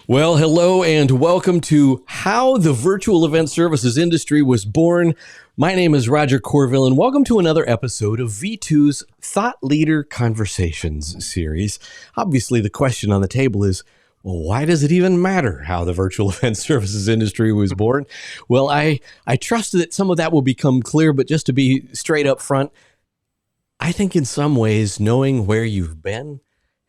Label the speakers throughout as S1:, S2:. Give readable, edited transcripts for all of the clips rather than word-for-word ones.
S1: Well, hello and welcome to How the Virtual Event Services Industry Was Born. My name is Roger Corville, and welcome to another episode of V2's Thought Leader Conversations series. Obviously, the question on the table is, well, why does it even matter how the virtual event services industry was born? Well, I trust that some of that will become clear, but just to be straight up front, I think in some ways, knowing where you've been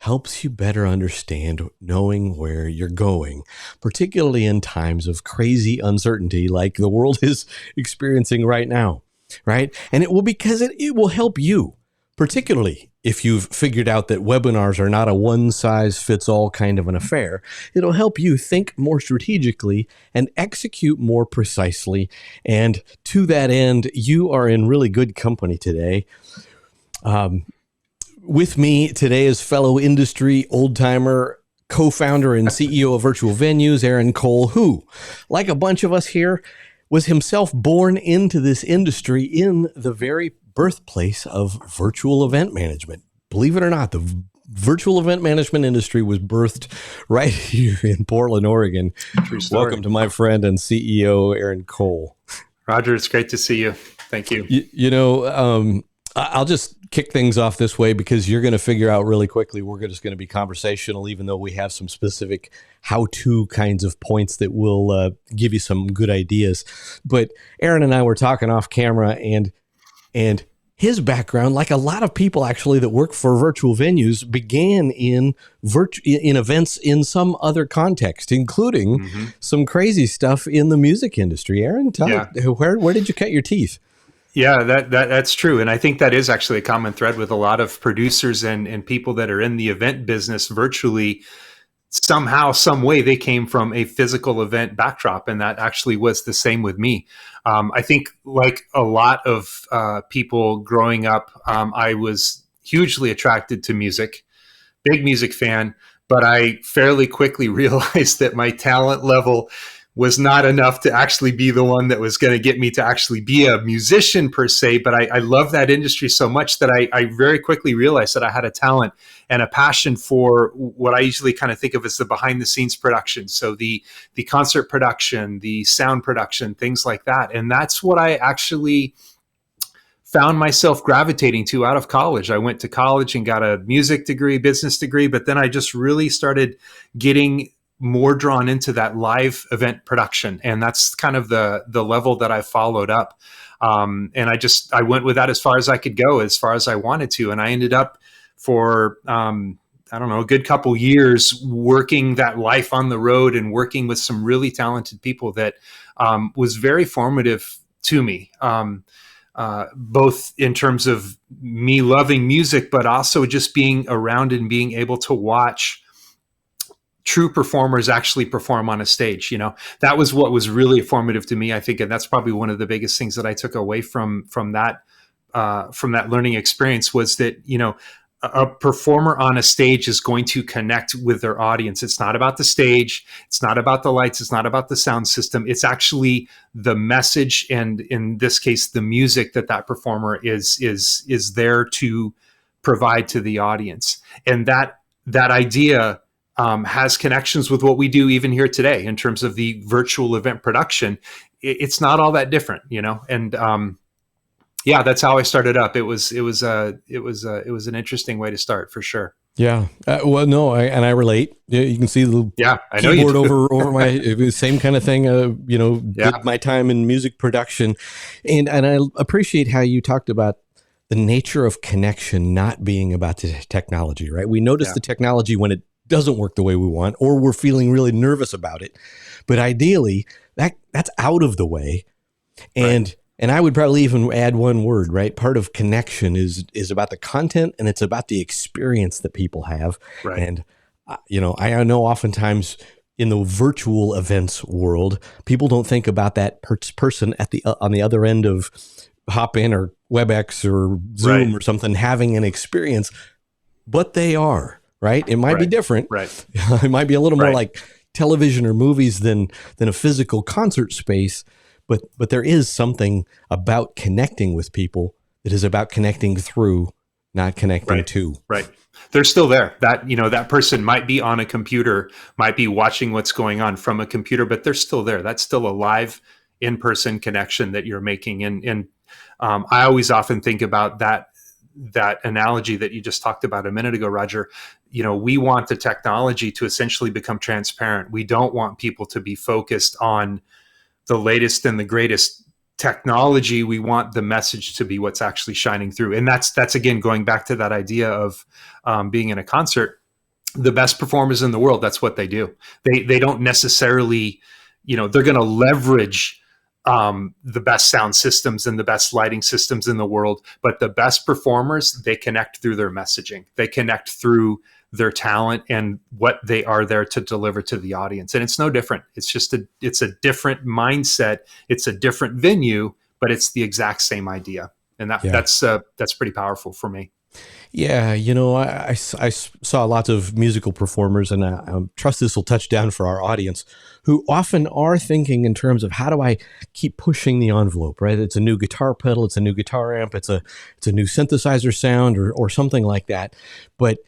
S1: helps you better understand knowing where you're going, particularly in times of crazy uncertainty like the world is experiencing right now, right? And it will because it will help you, particularly if you've figured out that webinars are not a one-size-fits-all kind of an affair. It'll help you think more strategically and execute more precisely. And to that end, you are in really good company today. With me today is fellow industry old-timer, co-founder and CEO of Virtual Venues, Aaron Cole, who, like a bunch of us here, was himself born into this industry in the very birthplace of virtual event management. Believe it or not, the virtual event management industry was birthed right here in Portland, Oregon.
S2: True story.
S1: Welcome to my friend and CEO, Aaron Cole.
S2: Roger, it's great to see you. Thank you.
S1: I'll just kick things off this way because you're going to figure out really quickly we're just going to be conversational, even though we have some specific how-to kinds of points that will give you some good ideas. But Aaron and I were talking off camera, and his background, like a lot of people actually that work for virtual venues, began in events in some other context, including some crazy stuff in the music industry. Aaron, tell me, where did you cut your teeth?
S2: Yeah, that's true. And I think that is actually a common thread with a lot of producers and people that are in the event business virtually. Somehow, some way, they came from a physical event backdrop. And that actually was the same with me. I think like a lot of people growing up, I was hugely attracted to music, big music fan, but I fairly quickly realized that my talent level was not enough to actually be the one that was going to get me to actually be a musician per se. But I love that industry so much that I very quickly realized that I had a talent and a passion for what I usually kind of think of as the behind the scenes production. So the concert production, the sound production, things like that. And that's what I actually found myself gravitating to out of college. I went to college and got a music degree, business degree, but then I just really started getting more drawn into that live event production. And that's kind of the level that I followed up. And I went with that as far as I could go, as far as I wanted to. And I ended up for, a good couple years working that life on the road and working with some really talented people that was very formative to me. Both in terms of me loving music, but also just being around and being able to watch true performers actually perform on a stage. That was what was really formative to me, I think. And that's probably one of the biggest things that I took away from that learning experience was that, a performer on a stage is going to connect with their audience. It's not about the stage. It's not about the lights. It's not about the sound system. It's actually the message. And in this case, the music that performer is there to provide to the audience. And that idea has connections with what we do even here today in terms of the virtual event production. It's not all that different, and that's how I started up. It was an interesting way to start for sure.
S1: Yeah. I relate. You can see the keyboard over my same kind of thing. Did my time in music production, and I appreciate how you talked about the nature of connection not being about the technology. Right? We notice the technology when it doesn't work the way we want, or we're feeling really nervous about it. But ideally, that's out of the way. And I would probably even add one word, right? Part of connection is about the content, and it's about the experience that people have.
S2: Right.
S1: And I know oftentimes in the virtual events world, people don't think about that person on the other end of Hopin or WebEx or Zoom or something having an experience, but they are. Right. It might be different.
S2: Right.
S1: It might be a little more like television or movies than a physical concert space. But there is something about connecting with people that is about connecting through, not connecting
S2: Right.
S1: to.
S2: Right. They're still there. That person might be on a computer, might be watching what's going on from a computer, but they're still there. That's still a live in-person connection that you're making. And I always often think about that analogy that you just talked about a minute ago, Roger. We want the technology to essentially become transparent. We don't want people to be focused on the latest and the greatest technology. We want the message to be what's actually shining through. And that's again, going back to that idea of being in a concert. The best performers in the world, that's what they do. They don't necessarily, they're going to leverage the best sound systems and the best lighting systems in the world. But the best performers, they connect through their messaging. They connect through their talent and what they are there to deliver to the audience. And it's no different. It's a different mindset. It's a different venue, but it's the exact same idea. And that's pretty powerful for me.
S1: Yeah, I saw lots of musical performers, and I trust this will touch down for our audience, who often are thinking in terms of, how do I keep pushing the envelope, right? It's a new guitar pedal, it's a new guitar amp, it's a new synthesizer sound or something like that. But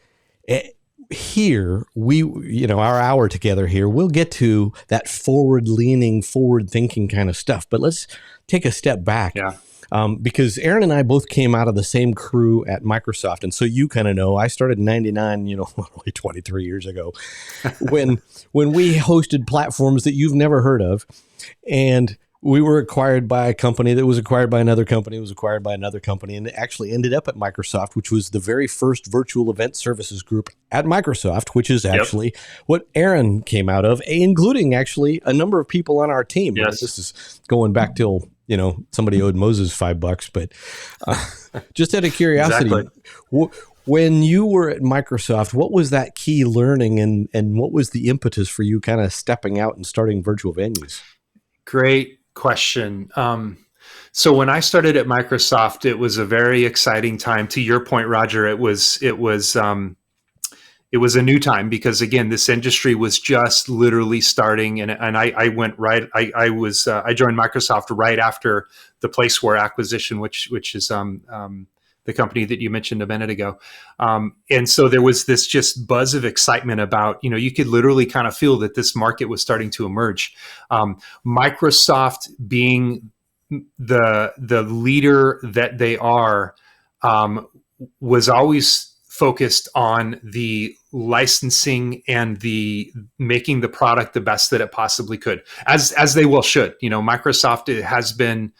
S1: here, our hour together here, we'll get to that forward-leaning, forward-thinking kind of stuff. But let's take a step back.
S2: Yeah.
S1: Because Aaron and I both came out of the same crew at Microsoft. And so you kind of know, I started in 99, only 23 years ago, when we hosted platforms that you've never heard of. And we were acquired by a company that was acquired by another company, was acquired by another company, and it actually ended up at Microsoft, which was the very first virtual event services group at Microsoft, which is actually what Aaron came out of, including actually a number of people on our team.
S2: Yes.
S1: This is going back till, somebody owed Moses $5, but just out of curiosity,
S2: Exactly.
S1: When you were at Microsoft, what was that key learning and what was the impetus for you kind of stepping out and starting virtual venues?
S2: Great question. So when I started at Microsoft, it was a very exciting time. To your point, Roger, it was a new time because, again, this industry was just literally starting, and I went right. I joined Microsoft right after the Placeware acquisition, which is the company that you mentioned a minute ago. And so there was this just buzz of excitement about, you could literally kind of feel that this market was starting to emerge. Microsoft being the leader that they are, was always focused on the licensing and the making the product the best that it possibly could, as they well should. Microsoft has been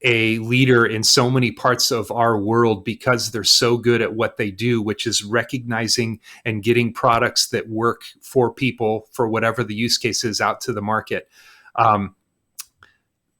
S2: a leader in so many parts of our world because they're so good at what they do, which is recognizing and getting products that work for people for whatever the use case is out to the market.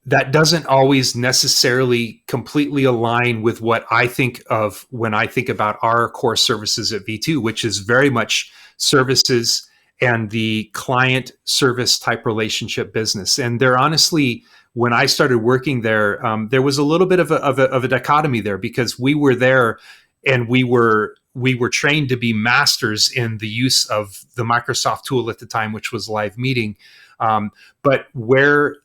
S2: That doesn't always necessarily completely align with what I think of when I think about our core services at V2, which is very much services and the client service type relationship business. And they're honestly, when I started working there, there was a little bit of a dichotomy there, because we were there and we were trained to be masters in the use of the Microsoft tool at the time, which was Live Meeting. But where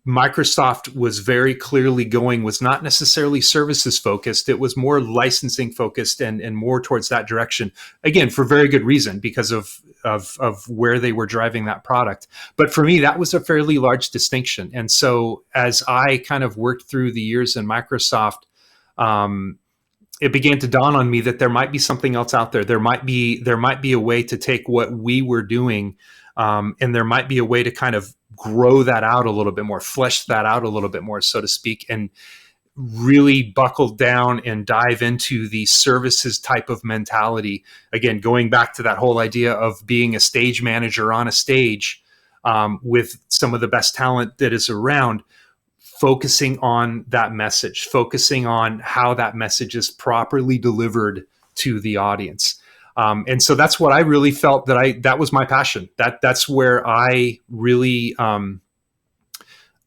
S2: Microsoft was very clearly going was not necessarily services focused. It was more licensing focused and more towards that direction. Again, for very good reason, because of where they were driving that product. But for me, that was a fairly large distinction. And so as I kind of worked through the years in Microsoft, it began to dawn on me that there might be something else out there. There might be a way to take what we were doing, and there might be a way to kind of grow that out a little bit more, flesh that out a little bit more, so to speak, and really buckle down and dive into the services type of mentality. Again, going back to that whole idea of being a stage manager on a stage, with some of the best talent that is around, focusing on that message, focusing on how that message is properly delivered to the audience. And so that's what I really felt that was my passion. That's where I really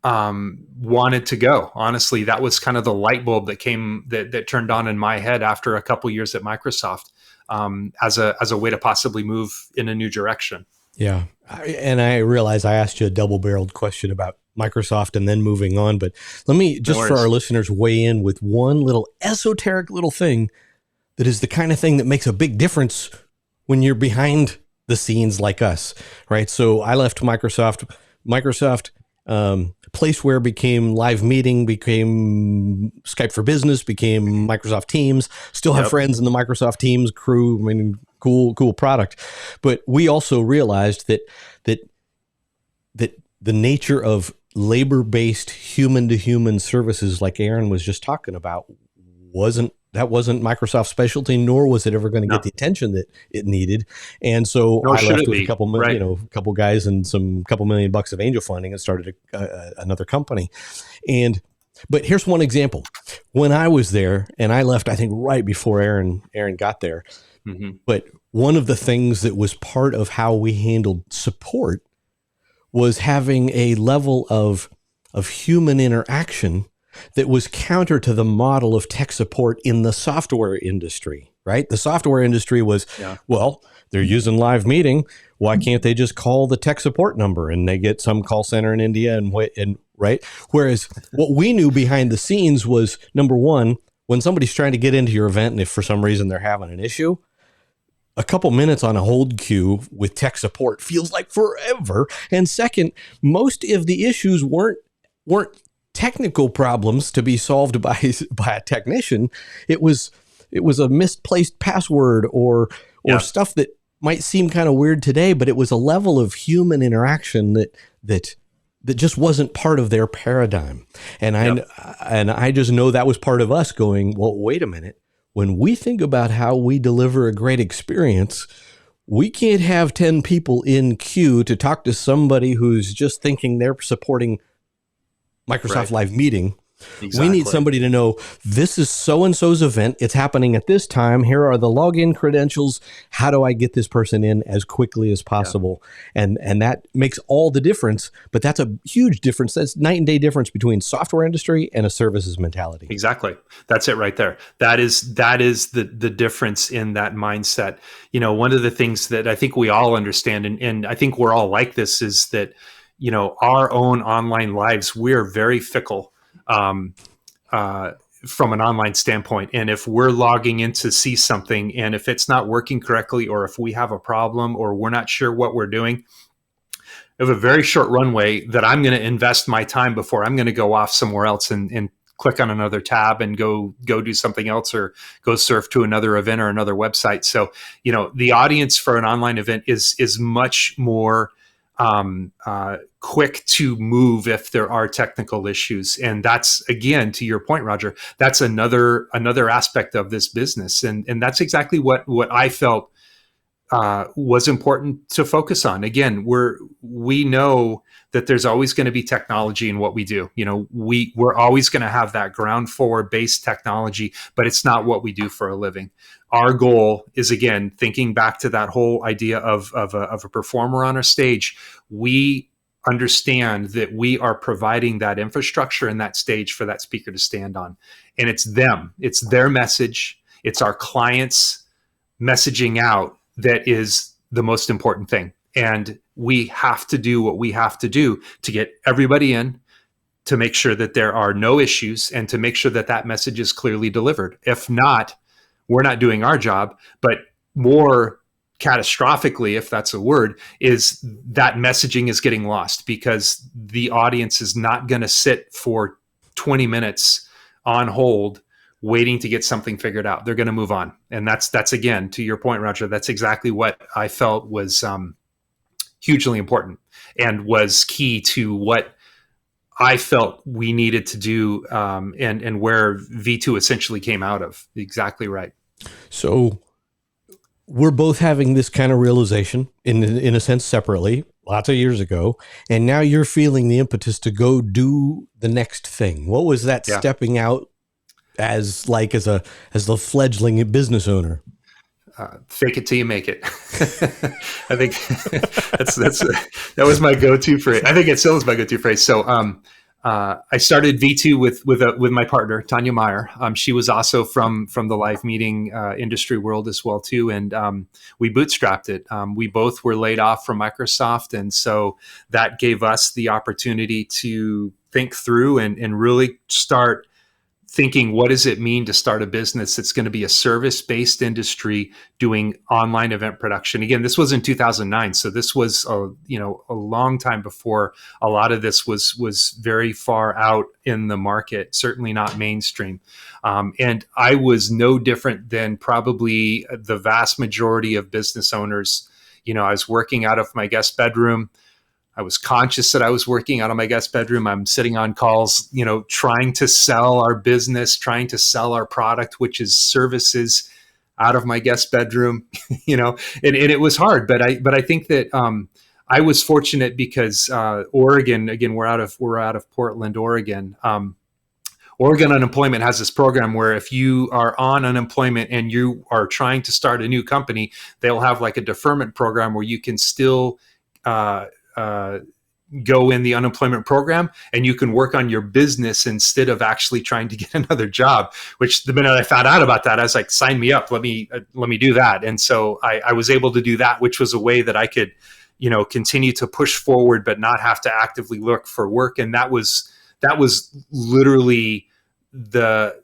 S2: wanted to go. Honestly, that was kind of the light bulb that turned on in my head after a couple years at Microsoft, as a way to possibly move in a new direction.
S1: Yeah. And I realize I asked you a double-barreled question about Microsoft and then moving on, but let me just, for our listeners, weigh in with one little esoteric little thing that is the kind of thing that makes a big difference when you're behind the scenes like us, right? So I left Microsoft. Placeware became Live Meeting, became Skype for Business, became Microsoft Teams. Still have friends in the Microsoft Teams crew. I mean, cool product. But we also realized that the nature of labor-based human-to-human services, like Aaron was just talking about, wasn't Microsoft's specialty, nor was it ever going to get the attention that it needed. And so I left with a couple guys and couple $1 million of angel funding and started another company. But here's one example. When I was there, and I left, I think right before Aaron got there. Mm-hmm. But one of the things that was part of how we handled support was having a level of human interaction that was counter to the model of tech support in the software industry, right? The software industry was, well, they're using Live Meeting. Why can't they just call the tech support number and they get some call center in India and right? Whereas what we knew behind the scenes was, number one, when somebody's trying to get into your event and if for some reason they're having an issue, a couple minutes on a hold queue with tech support feels like forever. And second, most of the issues weren't technical problems to be solved by a technician. It was a misplaced password or stuff that might seem kind of weird today, but it was a level of human interaction that just wasn't part of their paradigm. And I just know that was part of us going, well, wait a minute. When we think about how we deliver a great experience, we can't have 10 people in queue to talk to somebody who's just thinking they're supporting Microsoft Live Meeting. Exactly. We need somebody to know this is so-and-so's event. It's happening at this time. Here are the login credentials. How do I get this person in as quickly as possible? Yeah. And that makes all the difference, but that's a huge difference. That's night and day difference between software industry and a services mentality.
S2: Exactly. That's it right there. That is the difference in that mindset. You know, one of the things that I think we all understand, and I think we're all like this, is that, you know, our own online lives, we're very fickle. From an online standpoint. And if we're logging in to see something, and if it's not working correctly, or if we have a problem, or we're not sure what we're doing, I have a very short runway that I'm going to invest my time before I'm going to go off somewhere else and click on another tab and go do something else, or go surf to another event or another website. So, you know, the audience for an online event is much more quick to move if there are technical issues. And that's, again, to your point, Roger, that's another aspect of this business. And that's exactly what I felt was important to focus on. Again, we know that there's always going to be technology in what we do. You know, we're always going to have that ground floor based technology, but it's not what we do for a living. Our goal is, again, thinking back to that whole idea of a performer on a stage. We understand that we are providing that infrastructure and that stage for that speaker to stand on. And it's them, it's their message, it's our clients messaging out that is the most important thing. And we have to do what we have to do to get everybody in, to make sure that there are no issues, and to make sure that that message is clearly delivered. If not, we're not doing our job. But more catastrophically, if that's a word, is that messaging is getting lost because the audience is not going to sit for 20 minutes on hold waiting to get something figured out. They're going to move on. And that's again, to your point, Roger, that's exactly what I felt was hugely important and was key to what I felt we needed to do, and where V2 essentially came out of. Exactly right.
S1: So we're both having this kind of realization in a sense separately lots of years ago. And now you're feeling the impetus to go do the next thing. What was that stepping out as the fledgling business owner?
S2: Fake it till you make it. I think that was my go-to phrase. I think it still is my go-to phrase. So, I started V2 with my partner, Tanya Meyer. She was also from the live meeting industry world as well too. And we bootstrapped it. We both were laid off from Microsoft. And so that gave us the opportunity to think through and really start thinking, what does it mean to start a business that's going to be a service-based industry doing online event production? Again, this was in 2009, so this was a long time before a lot of this was very far out in the market, certainly not mainstream. And I was no different than probably the vast majority of business owners. I was working out of my guest bedroom. I was conscious that I was working out of my guest bedroom. I'm sitting on calls, trying to sell our business, trying to sell our product, which is services, out of my guest bedroom, and it was hard. But I think that I was fortunate because Oregon, again, we're out of Portland, Oregon. Oregon unemployment has this program where if you are on unemployment and you are trying to start a new company, they'll have like a deferment program where you can still go in the unemployment program and you can work on your business instead of actually trying to get another job. Which the minute I found out about that, I was like, sign me up. Let me do that. And so I was able to do that, which was a way that I could, continue to push forward, but not have to actively look for work. And that was literally the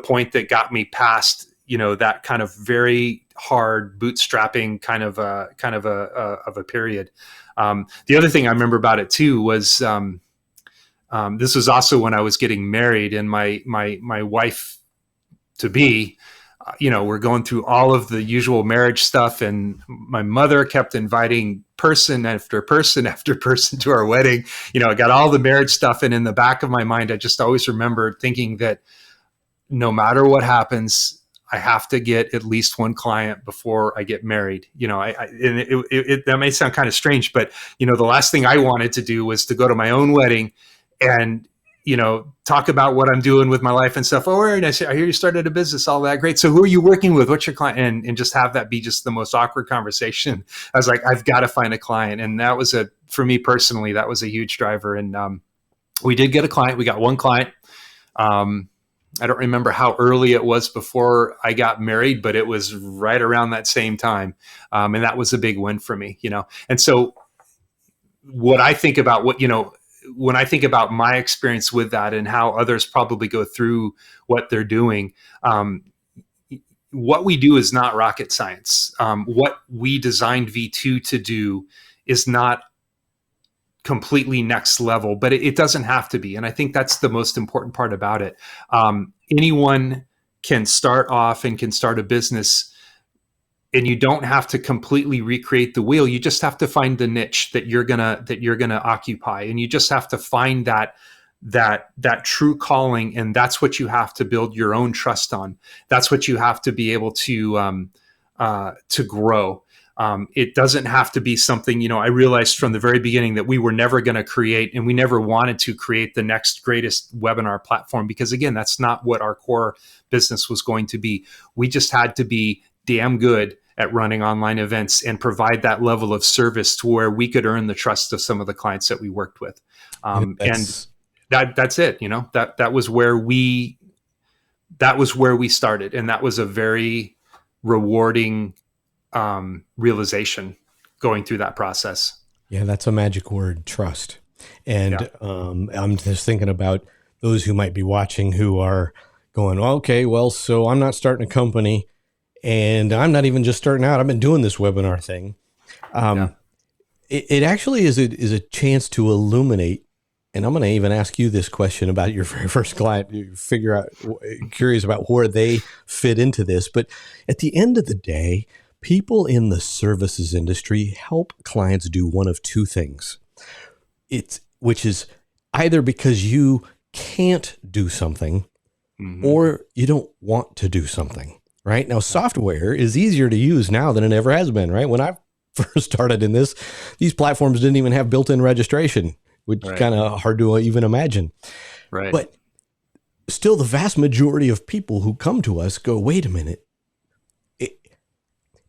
S2: point that got me past, that kind of very hard bootstrapping kind of a period. The other thing I remember about it too was this was also when I was getting married, and my wife to be, we're going through all of the usual marriage stuff, and my mother kept inviting person after person after person to our wedding. I got all the marriage stuff, and in the back of my mind, I just always remember thinking that no matter what happens, I have to get at least one client before I get married. That may sound kind of strange, but the last thing I wanted to do was to go to my own wedding and talk about what I'm doing with my life and stuff. Oh, very nice. I hear you started a business. All that great. So who are you working with? What's your client? And just have that be just the most awkward conversation. I was like, I've got to find a client, and that was for me personally, that was a huge driver. And we did get a client. We got one client. I don't remember how early it was before I got married, but it was right around that same time. And that was a big win for me, And so what I think about when I think about my experience with that and how others probably go through what they're doing, what we do is not rocket science. What we designed V2 to do is not completely next level, but it doesn't have to be. And I think that's the most important part about it. Anyone can start off and can start a business, and you don't have to completely recreate the wheel. You just have to find the niche that you're gonna occupy, and you just have to find that true calling, and that's what you have to build your own trust on. That's what you have to be able to grow. It doesn't have to be something, I realized from the very beginning that we were never going to create, and we never wanted to create the next greatest webinar platform, because again, that's not what our core business was going to be. We just had to be damn good at running online events and provide that level of service to where we could earn the trust of some of the clients that we worked with. And that's it. That was where we started. And that was a very rewarding realization going through that process.
S1: Yeah, that's a magic word, trust. And I'm just thinking about those who might be watching who are going, okay, well, so I'm not starting a company, and I'm not even just starting out. I've been doing this webinar thing. It actually is a chance to illuminate. And I'm going to even ask you this question about your very first client. You curious about where they fit into this. But at the end of the day, people in the services industry help clients do one of two things. Which is either because you can't do something, or you don't want to do something, right? Now, software is easier to use now than it ever has been, right? When I first started in this, these platforms didn't even have built-in registration, which is kind of hard to even imagine.
S2: Right.
S1: But still, the vast majority of people who come to us go, wait a minute,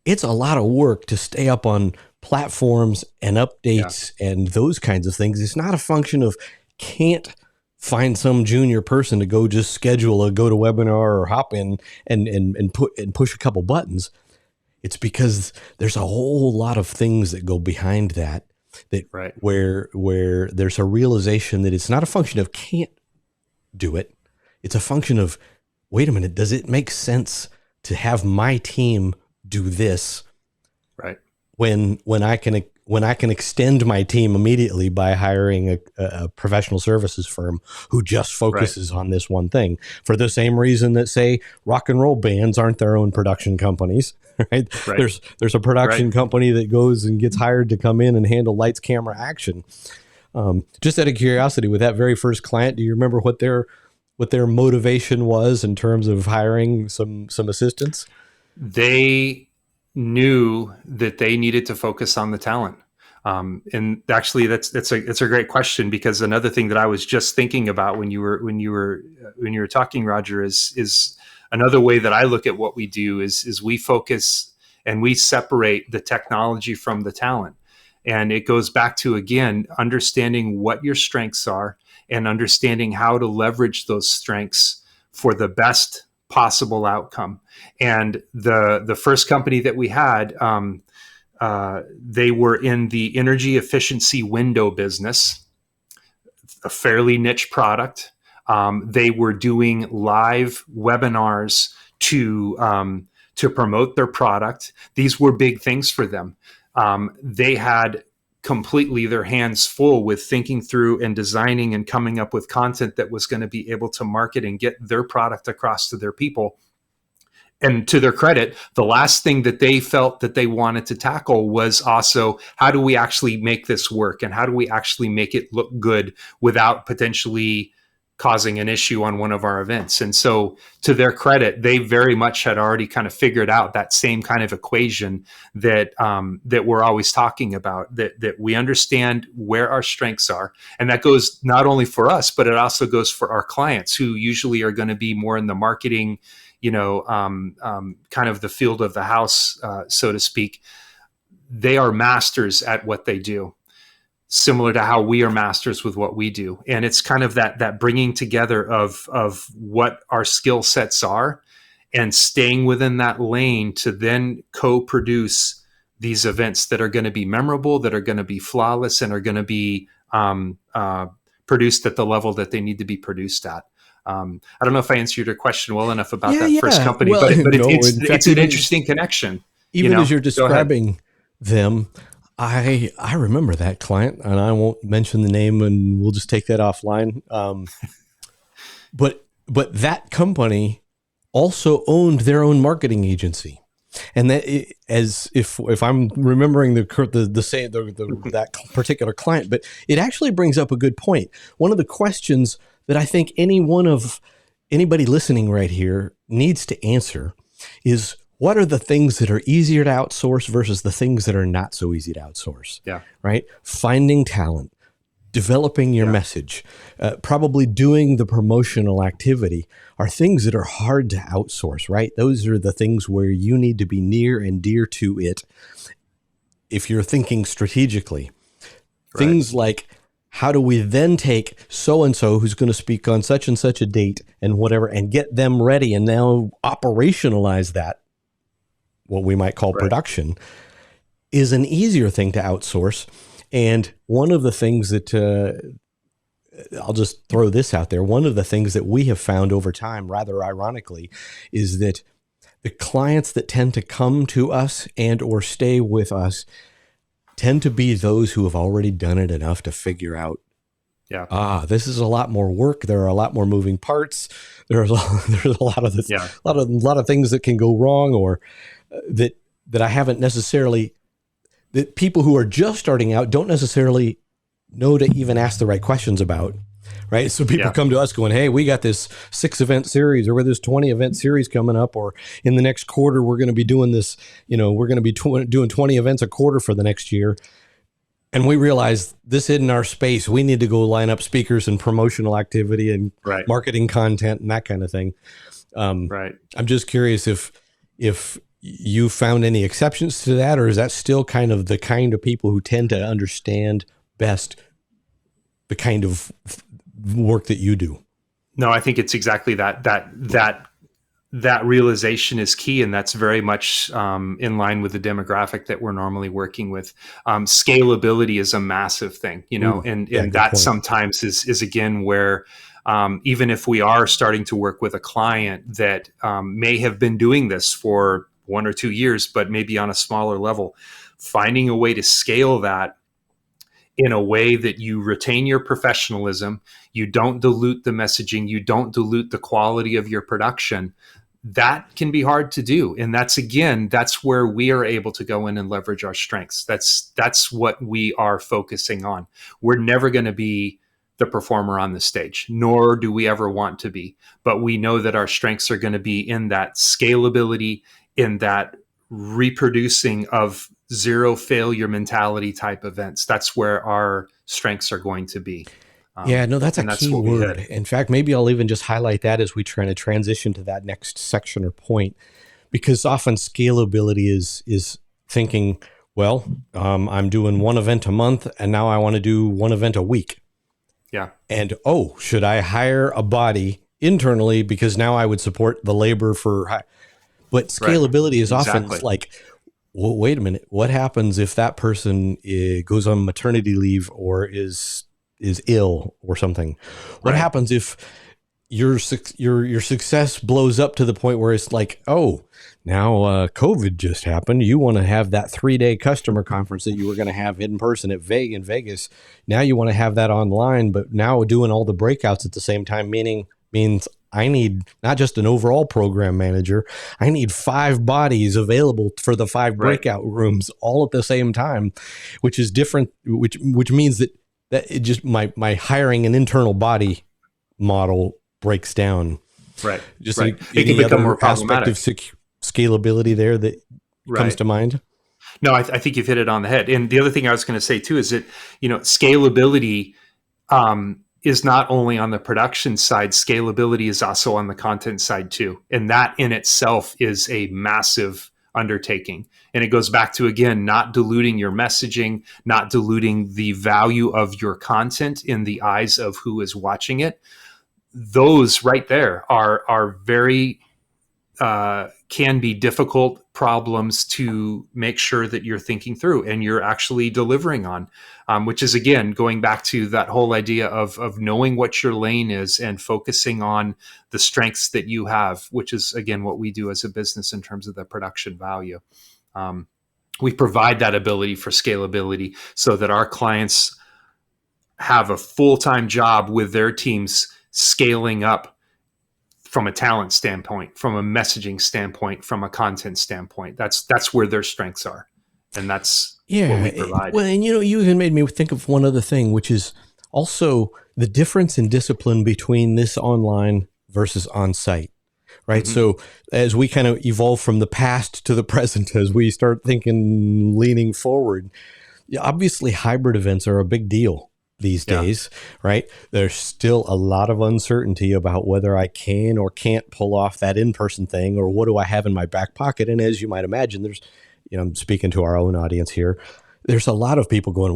S1: it's a lot of work to stay up on platforms and updates and those kinds of things. It's not a function of can't find some junior person to go just schedule a GoToWebinar or hop in and push a couple buttons. It's because there's a whole lot of things that go behind that where there's a realization that it's not a function of can't do it. It's a function of, wait a minute, does it make sense to have my team do this
S2: Right.
S1: when I can extend my team immediately by hiring a professional services firm who just focuses on this one thing, for the same reason that, say, rock and roll bands aren't their own production companies, right? There's a production company that goes and gets hired to come in and handle lights, camera, action. Just out of curiosity, with that very first client, do you remember what their motivation was in terms of hiring some assistants?
S2: They knew that they needed to focus on the talent. And actually, that's a great question, because another thing that I was just thinking about when you were talking, Roger, is another way that I look at what we do is we focus and we separate the technology from the talent. And it goes back to, again, understanding what your strengths are and understanding how to leverage those strengths for the best possible outcome. And the first company that we had, they were in the energy efficiency window business, a fairly niche product. They were doing live webinars to promote their product. These were big things for them. They had completely their hands full with thinking through and designing and coming up with content that was going to be able to market and get their product across to their people. And to their credit, the last thing that they felt that they wanted to tackle was also, how do we actually make this work? And how do we actually make it look good without potentially causing an issue on one of our events? And so, to their credit, they very much had already kind of figured out that same kind of equation that that we're always talking about, that we understand where our strengths are. And that goes not only for us, but it also goes for our clients, who usually are going to be more in the marketing, kind of the field of the house, so to speak. They are masters at what they do, similar to how we are masters with what we do. And it's kind of that bringing together of what our skill sets are and staying within that lane to then co-produce these events that are going to be memorable, that are going to be flawless, and are going to be produced at the level that they need to be produced at. I don't know if I answered your question well enough about that first company,
S1: well,
S2: but
S1: no,
S2: it's an interesting connection.
S1: Even as you're describing them, I remember that client, and I won't mention the name, and we'll just take that offline. But that company also owned their own marketing agency, and that, as if I'm remembering that particular client, but it actually brings up a good point. One of the questions that I think anybody listening right here needs to answer is, what are the things that are easier to outsource versus the things that are not so easy to outsource?
S2: Yeah.
S1: Right. Finding talent, developing your message, probably doing the promotional activity are things that are hard to outsource, right? Those are the things where you need to be near and dear to it if you're thinking strategically. Right. Things like, how do we then take so-and-so who's going to speak on such and such a date and whatever, and get them ready and now operationalize that, what we might call production, is an easier thing to outsource. And one of the things that, I'll just throw this out there, one of the things that we have found over time, rather ironically, is that the clients that tend to come to us and or stay with us tend to be those who have already done it enough to figure out, this is a lot more work. There are a lot more moving parts. There's a lot of this, a lot of things that can go wrong, or that I haven't necessarily, that people who are just starting out don't necessarily know to even ask the right questions about. Right. So people come to us going, hey, we got this 6 event series, or this 20 event series coming up, or in the next quarter, we're going to be doing this, we're going to be doing 20 events a quarter for the next year. And we realize this isn't our space. We need to go line up speakers and promotional activity and marketing content and that kind of thing. I'm just curious if you found any exceptions to that, or is that still kind of the kind of people who tend to understand best the kind of work that you do?
S2: No, I think it's exactly that realization is key, and that's very much in line with the demographic that we're normally working with. Scalability is a massive thing, and that sometimes is again where even if we are starting to work with a client that may have been doing this for 1 or 2 years, but maybe on a smaller level, finding a way to scale that in a way that you retain your professionalism, you don't dilute the messaging, you don't dilute the quality of your production. That can be hard to do. And that's where we are able to go in and leverage our strengths. That's what we are focusing on. We're never going to be the performer on the stage, nor do we ever want to be. But we know that our strengths are going to be in that scalability, in that reproducing of zero failure mentality type events. That's where our strengths are going to be.
S1: Yeah, no, that's a
S2: and that's
S1: key
S2: what we
S1: word.
S2: hit.
S1: In fact, maybe I'll even just highlight that as we try to transition to that next section or point, because often scalability is thinking, well, I'm doing one event a month, and now I want to do one event a week.
S2: Yeah.
S1: And should I hire a body internally because now I would support the labor for? But scalability is often like, well, wait a minute, what happens if that person goes on maternity leave or is ill or something? What happens if your success blows up to the point where it's like, now COVID just happened. You want to have that 3-day customer conference that you were going to have in person in Vegas. Now you want to have that online, but now doing all the breakouts at the same time means I need not just an overall program manager. I need 5 bodies available for the 5 breakout rooms all at the same time, which is different, which means that it just my hiring an internal body model breaks down.
S2: Right.
S1: Just
S2: it
S1: any
S2: can become
S1: other
S2: more
S1: aspect of scalability there that comes to mind?
S2: No, I think you've hit it on the head. And the other thing I was going to say too is that, scalability is not only on the production side, scalability is also on the content side too. And that in itself is a massive undertaking. And it goes back to, again, not diluting your messaging, not diluting the value of your content in the eyes of who is watching it. Those right there are very can be difficult problems to make sure that you're thinking through and you're actually delivering on, which is, again, going back to that whole idea of knowing what your lane is and focusing on the strengths that you have, which is, again, what we do as a business in terms of the production value. We provide that ability for scalability so that our clients have a full-time job with their teams scaling up from a talent standpoint, from a messaging standpoint, from a content standpoint. That's where their strengths are. And that's what we provide.
S1: Well, and you even made me think of one other thing, which is also the difference in discipline between this online versus on-site, right? Mm-hmm. So as we kind of evolve from the past to the present, as we start thinking, leaning forward, obviously hybrid events are a big deal these days, right? There's still a lot of uncertainty about whether I can or can't pull off that in-person thing, or what do I have in my back pocket. And as you might imagine, there's, I'm speaking to our own audience here, there's a lot of people going,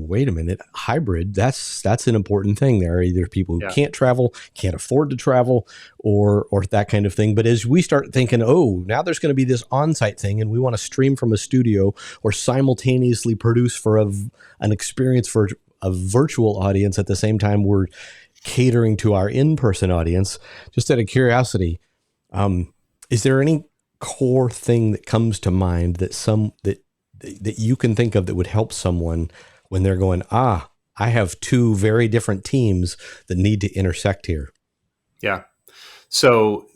S1: wait a minute, hybrid, that's an important thing. There are either people who can't travel, can't afford to travel, or that kind of thing. But as we start thinking, now there's going to be this on-site thing, and we want to stream from a studio or simultaneously produce for an experience for a virtual audience at the same time we're catering to our in-person audience. Just out of curiosity, is there any core thing that comes to mind that you can think of that would help someone when they're going, I have 2 very different teams that need to intersect here?
S2: Yeah. So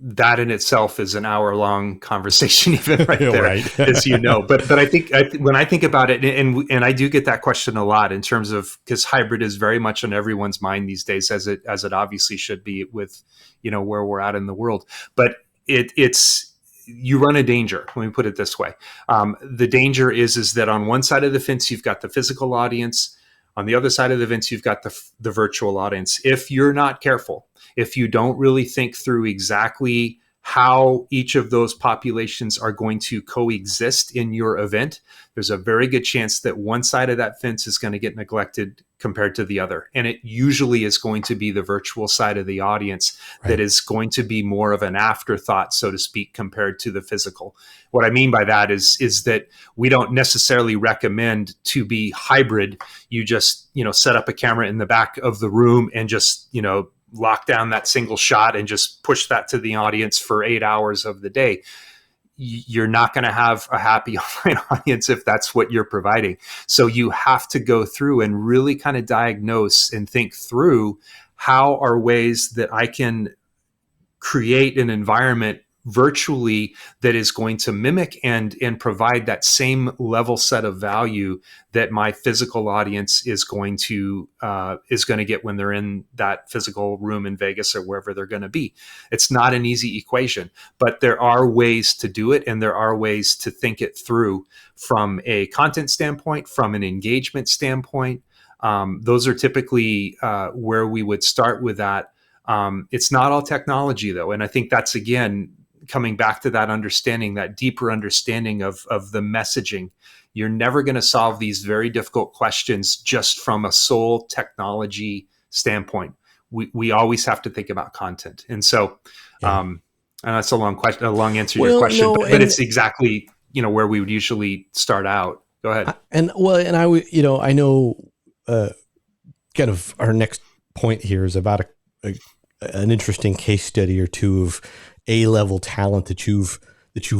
S2: that in itself is an hour-long conversation, even right there, right. As you know. But I think when I think about it, and I do get that question a lot in terms of, because hybrid is very much on everyone's mind these days, as it obviously should be with where we're at in the world. But it's you run a danger. Let me put it this way: the danger is that on one side of the fence you've got the physical audience. On the other side of the fence, you've got the virtual audience. If you're not careful, if you don't really think through exactly how each of those populations are going to coexist in your event, there's a very good chance that one side of that fence is going to get neglected compared to the other. And it usually is going to be the virtual side of the audience that is going to be more of an afterthought, so to speak, compared to the physical. What I mean by that is that we don't necessarily recommend to be hybrid. You just, set up a camera in the back of the room and just, lock down that single shot and just push that to the audience for 8 hours of the day. You're not going to have a happy online audience if that's what you're providing. So you have to go through and really kind of diagnose and think through, how are ways that I can create an environment virtually that is going to mimic and provide that same level set of value that my physical audience is going to get when they're in that physical room in Vegas or wherever they're going to be. It's not an easy equation, but there are ways to do it, and there are ways to think it through from a content standpoint, from an engagement standpoint. Those are typically where we would start with that. It's not all technology, though. And I think that's, again, coming back to that understanding, that deeper understanding of the messaging. You're never going to solve these very difficult questions just from a sole technology standpoint. We always have to think about content. And so, and that's a long question, a long answer to your question,
S1: no,
S2: but it's exactly, where we would usually start out. Go ahead.
S1: I know kind of our next point here is about an interesting case study or two of A-level talent that you've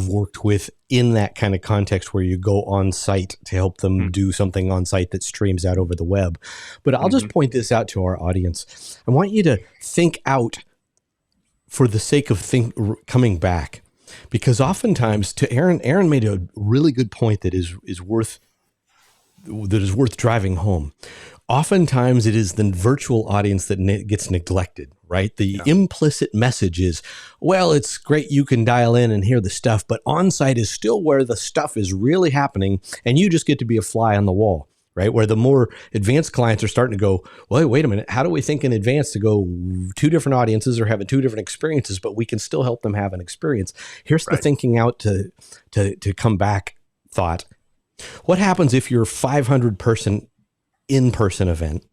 S1: worked with in that kind of context where you go on site to help them do something on site that streams out over the web. But I'll just point this out to our audience. I want you to think out, for the sake of coming back, because oftentimes, to Aaron made a really good point that is worth driving home. Oftentimes it is the virtual audience that gets neglected, right? The implicit message is, well, it's great you can dial in and hear the stuff, but on-site is still where the stuff is really happening, and you just get to be a fly on the wall, right? Where the more advanced clients are starting to go, well, wait a minute, how do we think in advance to go two different audiences or having two different experiences, but we can still help them have an experience? Here's the thinking out to come back thought. What happens if your 500-person in-person event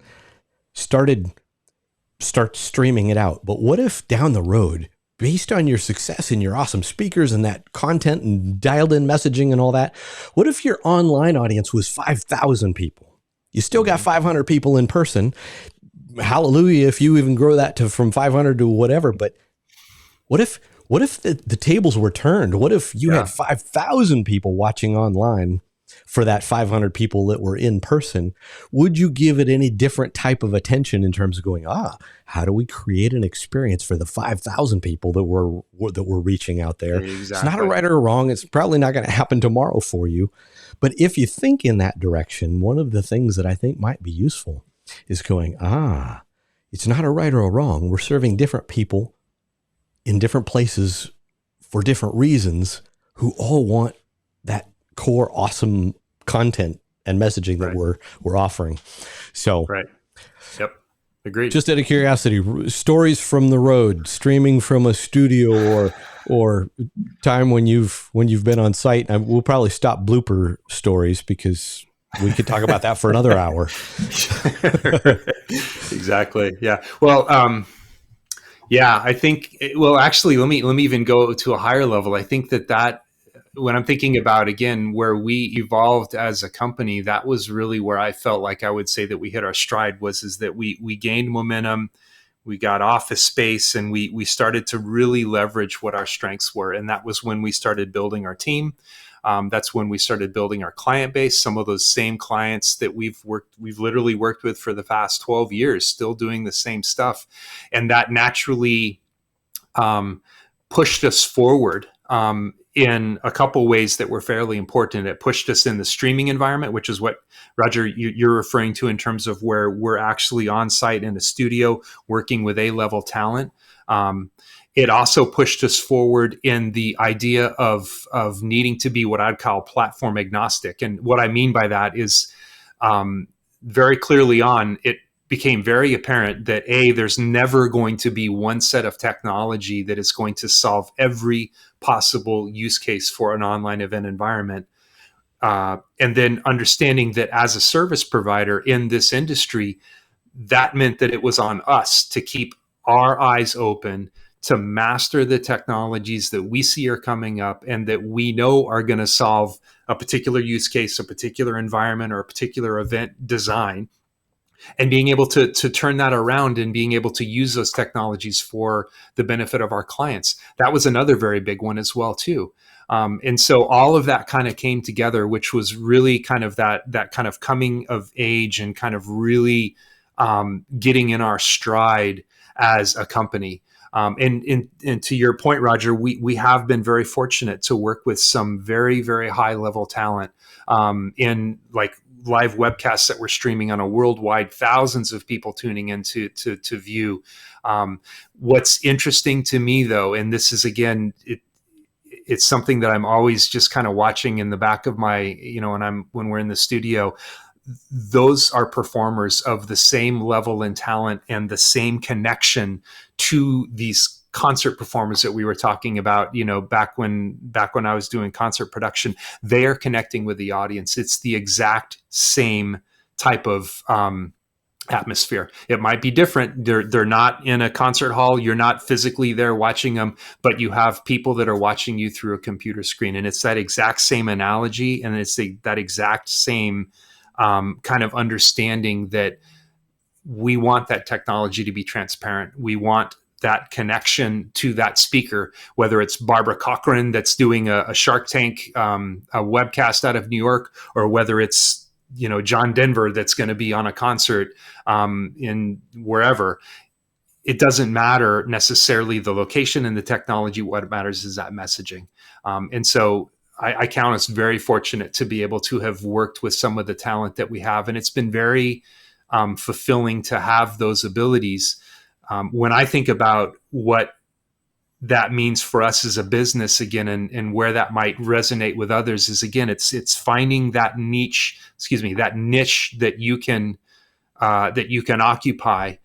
S1: start streaming it out? But what if down the road, based on your success and your awesome speakers and that content and dialed in messaging and all that, what if your online audience was 5,000 people? You still got 500 people in person. Hallelujah if you even grow that from 500 to whatever. But what if the tables were turned? What if you had 5,000 people watching online for that 500 people that were in person? Would you give it any different type of attention in terms of going, how do we create an experience for the 5,000 people that we're reaching out there? Exactly. It's not a right or a wrong. It's probably not going to happen tomorrow for you. But if you think in that direction, one of the things that I think might be useful is going, it's not a right or a wrong. We're serving different people in different places for different reasons who all want that core awesome content and messaging that we're offering. So
S2: agreed.
S1: Just out of curiosity, stories from the road, streaming from a studio, or time when you've been on site. And we'll probably stop blooper stories because we could talk about that for another hour.
S2: Exactly. Yeah. Well, I think, actually, let me even go to a higher level. I think that when I'm thinking about, again, where we evolved as a company, that was really where I felt like I would say that we hit our stride, is that we gained momentum, we got office space, and we started to really leverage what our strengths were. And that was when we started building our team. That's when we started building our client base. Some of those same clients that we've literally worked with for the past 12 years, still doing the same stuff. And that naturally pushed us forward in a couple ways that were fairly important. It pushed us in the streaming environment, which is what, Roger, you're referring to in terms of where we're actually on site in a studio working with A-level talent. It also pushed us forward in the idea of needing to be what I'd call platform agnostic. And what I mean by that is very clearly on, it became very apparent that there's never going to be one set of technology that is going to solve every possible use case for an online event environment. And then understanding that as a service provider in this industry, that meant that it was on us to keep our eyes open, to master the technologies that we see are coming up and that we know are going to solve a particular use case, a particular environment, or a particular event design, and being able to turn that around and being able to use those technologies for the benefit of our clients. That was another very big one as well too. And so all of that kind of came together, which was really kind of that kind of coming of age and kind of really getting in our stride as a company. And to your point, Roger, we have been very fortunate to work with some very, very high level talent in like live webcasts that we're streaming on a worldwide, thousands of people tuning in to view. What's interesting to me though, and this is again, it's something that I'm always just kind of watching in the back of my, when we're in the studio, those are performers of the same level and talent and the same connection to these concert performers that we were talking about, back when I was doing concert production. They are connecting with the audience. It's the exact same type of atmosphere. It might be different. They're not in a concert hall. You're not physically there watching them, but you have people that are watching you through a computer screen. And it's that exact same analogy. And it's that exact same kind of understanding that we want that technology to be transparent. We want that connection to that speaker, whether it's Barbara Cochran that's doing a Shark Tank a webcast out of New York, or whether it's John Denver that's going to be on a concert in wherever. It doesn't matter necessarily the location and the technology. What matters is that messaging. And so I count us very fortunate to be able to have worked with some of the talent that we have. And it's been very fulfilling to have those abilities. When I think about what that means for us as a business again, and where that might resonate with others is, again, it's finding that niche that you can occupy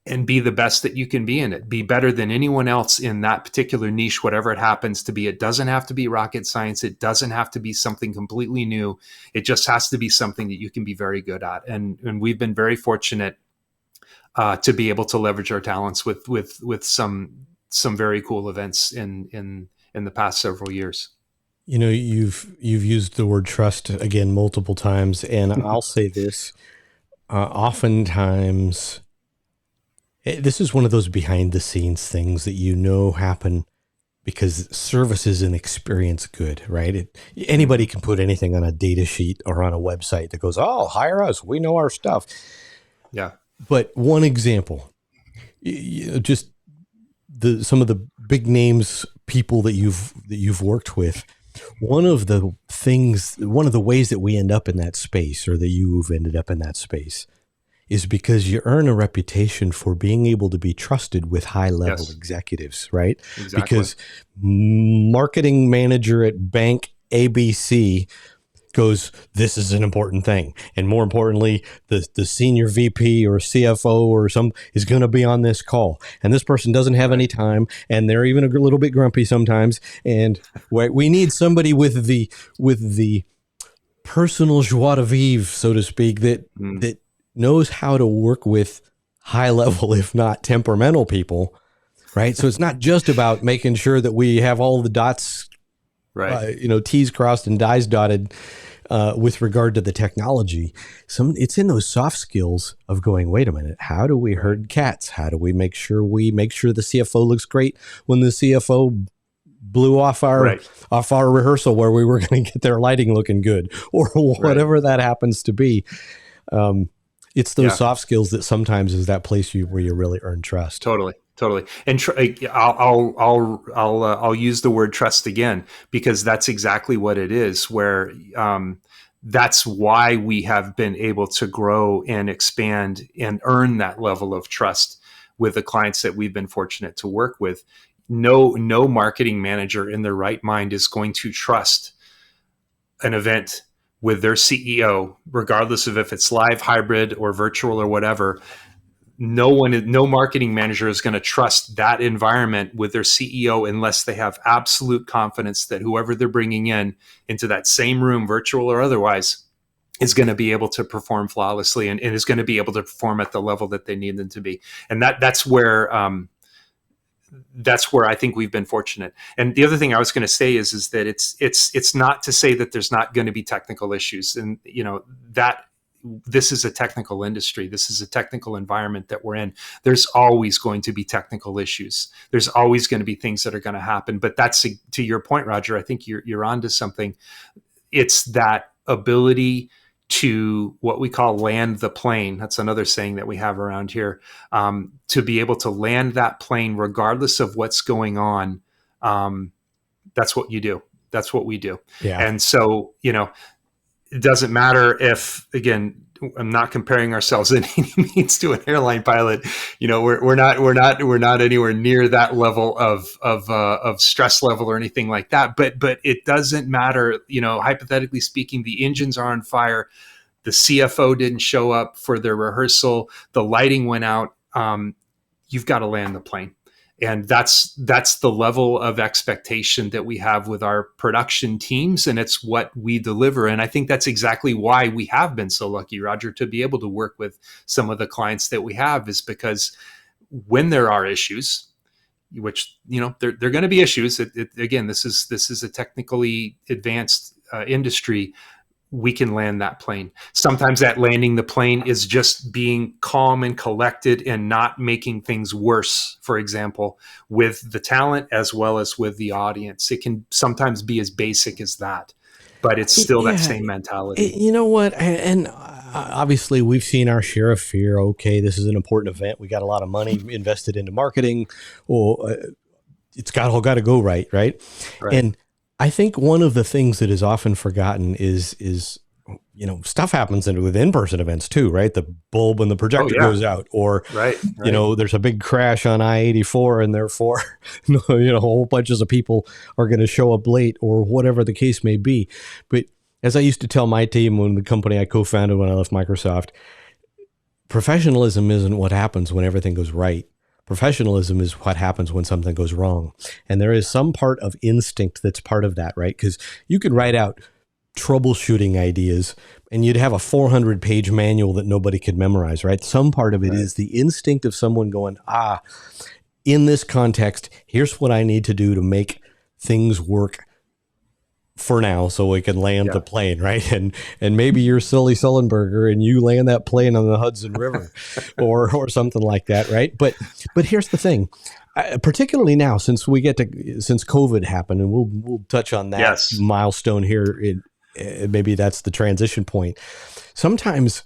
S2: and be the best that you can be in it. Be better than anyone else in that particular niche, whatever it happens to be. It doesn't have to be rocket science. It doesn't have to be something completely new. It just has to be something that you can be very good at. And we've been very fortunate to be able to leverage our talents with some very cool events in the past several years.
S1: You've used the word trust again multiple times, and I'll say this: oftentimes, this is one of those behind the scenes things that happen because service is an experience good, right? Anybody can put anything on a data sheet or on a website that goes, "Oh, hire us, we know our stuff."
S2: Yeah.
S1: But one example, just some of the big names, people that you've worked with. One of the ways that we end up in that space, or that you've ended up in that space, is because you earn a reputation for being able to be trusted with high-level executives, right?
S2: Exactly.
S1: Because marketing manager at bank ABC goes, this is an important thing. And more importantly, the senior VP or CFO or is going to be on this call. And this person doesn't have any time, and they're even a little bit grumpy sometimes. And we need somebody with the personal joie de vivre, so to speak, that knows how to work with high level, if not temperamental people, right? So it's not just about making sure that we have all the dots, right? T's crossed and I's dotted with regard to the technology. It's in those soft skills of going, wait a minute, how do we herd cats? How do we make sure the CFO looks great when the CFO blew off our rehearsal where we were going to get their lighting looking good, or whatever that happens to be. It's those soft skills that sometimes is that place where you really earn trust.
S2: Totally. And I'll use the word trust again, because that's exactly what it is, where that's why we have been able to grow and expand and earn that level of trust with the clients that we've been fortunate to work with. No marketing manager in their right mind is going to trust an event with their CEO, regardless of if it's live, hybrid, or virtual or whatever. No marketing manager is going to trust that environment with their CEO unless they have absolute confidence that whoever they're bringing in into that same room, virtual or otherwise, is going to be able to perform flawlessly and is going to be able to perform at the level that they need them to be. And that's where I think we've been fortunate. And the other thing I was going to say is that it's not to say that there's not going to be technical issues, and that this is a technical industry. This is a technical environment that we're in. There's always going to be technical issues. There's always going to be things that are going to happen. But that's, to your point, Roger, I think you're onto something. It's that ability to what we call land the plane. That's another saying that we have around here. To be able to land that plane regardless of what's going on. That's what you do. That's what we do.
S1: Yeah.
S2: And so, it doesn't matter if, again, I'm not comparing ourselves in any means to an airline pilot. We're not anywhere near that level of stress level or anything like that. But it doesn't matter. Hypothetically speaking, the engines are on fire. The CFO didn't show up for their rehearsal. The lighting went out. You've got to land the plane. And that's the level of expectation that we have with our production teams, and it's what we deliver. And I think that's exactly why we have been so lucky, Roger, to be able to work with some of the clients that we have, is because when there are issues, which they're going to be issues. Again, this is a technically advanced industry. We can land that plane. Sometimes that landing the plane is just being calm and collected and not making things worse, for example, with the talent as well as with the audience. It can sometimes be as basic as that, but it's still that same mentality.
S1: You know what? And obviously we've seen our share of fear. Okay, this is an important event. We got a lot of money invested into marketing. Well, it's all got to go right. Right. And I think one of the things that is often forgotten is stuff happens with in-person events too, right? The bulb and the projector goes out, or there's a big crash on I-84, and therefore whole bunches of people are going to show up late, or whatever the case may be. But as I used to tell my team when the company I co-founded when I left Microsoft, professionalism isn't what happens when everything goes right. Professionalism is what happens when something goes wrong. And there is some part of instinct that's part of that, right? Because you could write out troubleshooting ideas and you'd have a 400-page manual that nobody could memorize, right? Some part of it is the instinct of someone going, in this context, here's what I need to do to make things work for now, so we can land the plane, right? And maybe you're Sully Sullenberger and you land that plane on the Hudson River or something like that, right? But here's the thing, particularly now, since COVID happened, and we'll touch on that milestone here. Maybe that's the transition point. Sometimes,